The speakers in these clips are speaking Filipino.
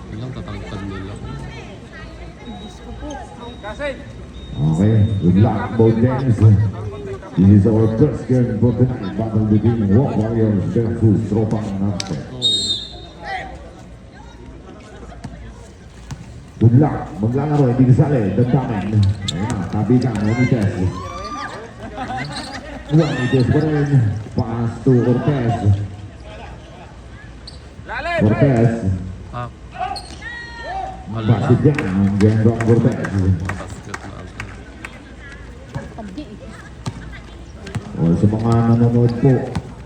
Ilang tatangkad nila. Okay, good luck both teams. This is our first game for tonight. Battle between Rock Warriors versus Tropang Norte. Good luck, maglalaro, hindi kasali, dandamin. Ayan na, kabitan, Juanites. Juanites pa rin, pass to Cortez. Cortez. Ah. Basket yan, ang gendo ang Cortez. Basket na agad. O sa mga nanonood po,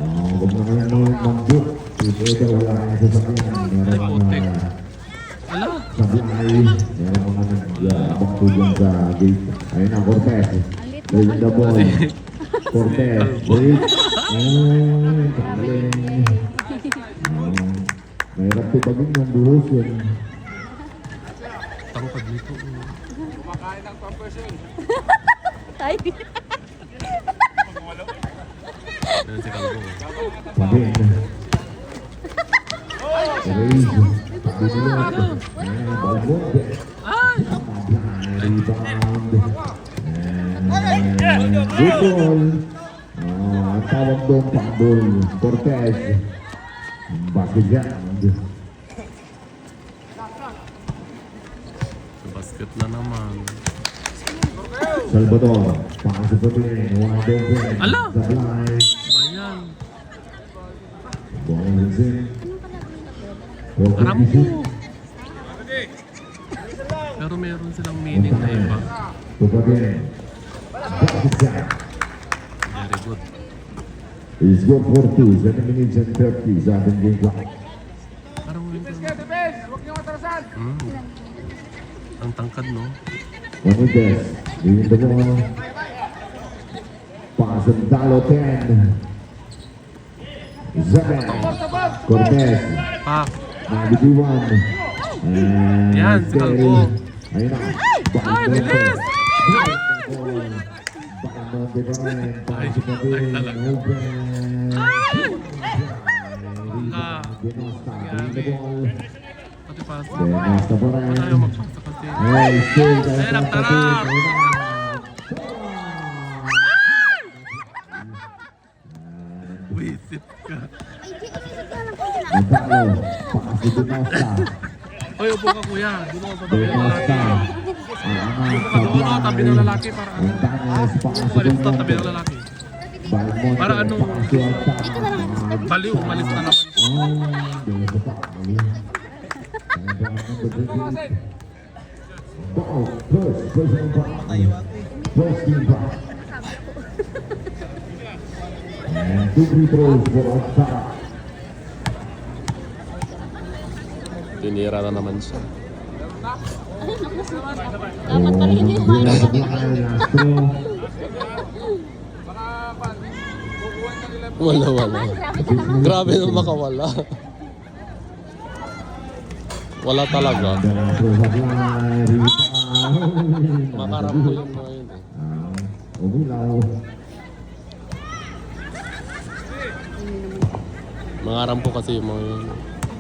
huwag na kayo mag-book. Ito wala kayo sa sakyan. Meron mga sablay, meron mga nag-abang tulang sa gate. Ayun na, Cortez. Play the ball. Cortez, break. Kagaling. Mahirap po pagin yung buhos yun. Tangkad nito. Kumakain ng pampers yun. Ay. Ayan si Calvo. Pagin. Raise. Pagin. Balbonde. Rebound. Good ball. Ang tawag doon, pang-ball. Cortez. Basket yan. Basket na naman. Salvador. Pasok pa din. Wide open. Ala! Sablay. Bayan. Ballsing. Aram ko. Pero meron silang meaning na iba. Tupagin. Basket yan. Very good. Is good for 2. 7 minutes and 30 sa ating game clock. Parang yun. Defense! Huwag niyo matrasan! Ang tangkad, no? Juanites. Leading the ball. Pass and Dalo 10. 7. Cortez. Ah, Negative 1. And Yan, si Calvo. Ayun na. Ay, bilis! Bakamonte pa rin. Pasok pa din. Open. Denosta. Leading the ball. pati pass. Denosta pa rin. Ayaw magpaksa kasi. Hey, still. Ay, nagtarap! Wisit ka. Natalo. Pass to Denosta. Oy, upo ka kuya. Doon ako sa tabi ng lalaki. Denosta. Doon ako tabi ng lalaki para ano. Montanes. Pass Upo to ka dito sa Denosta. tabi ng lalaki. Balmonte. Para ano? Pass to Alcantara. Baliw, umalis na naman. Ball, personal foul. First team foul. And 2 free throws for Alcantara. Tinira na naman siya. Dapat pala hindi yung wine. Wala. Grabe nung makawala. Wala talaga. Makarap ko yung mga yun eh. Umilaw. Mangaram po kasi yung mga yun.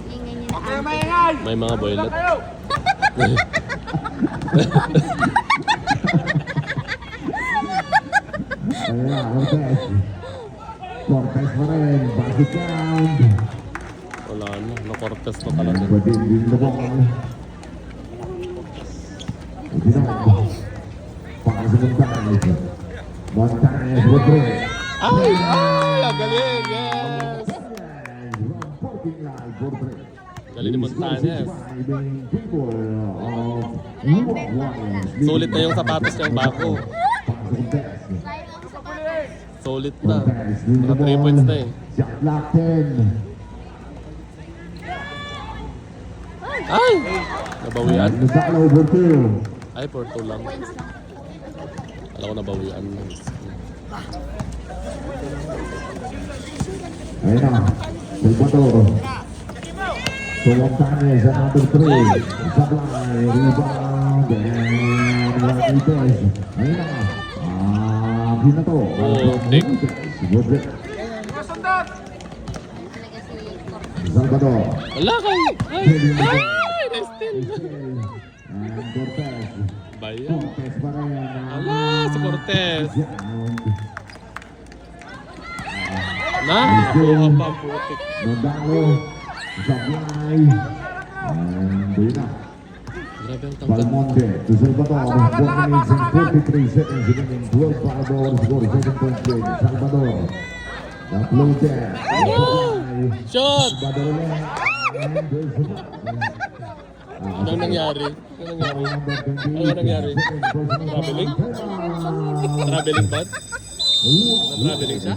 Ingay niya Okay, na. maingay! May mga boylet. Tayo! Ayun na, Cortez. Cortez pa rin. Basket count. Wala na. Na-cortes na talaga. Pwede din the ball. Ubinag. Para sa Montanes. Montanes with three. Ay! Ang galing! Yes! Reporting live for three. Galing ni Montanes. People of Rock Warriors. Sulit na yung sapatos niyang bago. Solid na. Mga 3 points na eh. Shot clock 10. Ay! Nabawian. Natalo over 2. Ay, for 2 lang. Alam ko nabawian na. Ayun na. Salvador. So Montanes at number 3. Sablay. Rebound. And Juanites. Ayun na. Yun na to. Oh, Dick. Masundot! Salvador. Wala kay! Ay! Ay! Estel. And Cortez. Bayan. Cortez pa rin. Ala, si Cortez. Down. Na, nakuha pa ang putik. Nodalo. Sablay. And yun na. Grabe ang tangkad. Balmonte to Salvador. 4 minutes and 43 seconds remaining. 12 Salvador score 7 points game. Salvador. The floater. Shot! Salvador ulit. And there's a Anong nangyari? Anong nangyari? Ano nangyari? Traveling? Traveling ba? Traveling siya?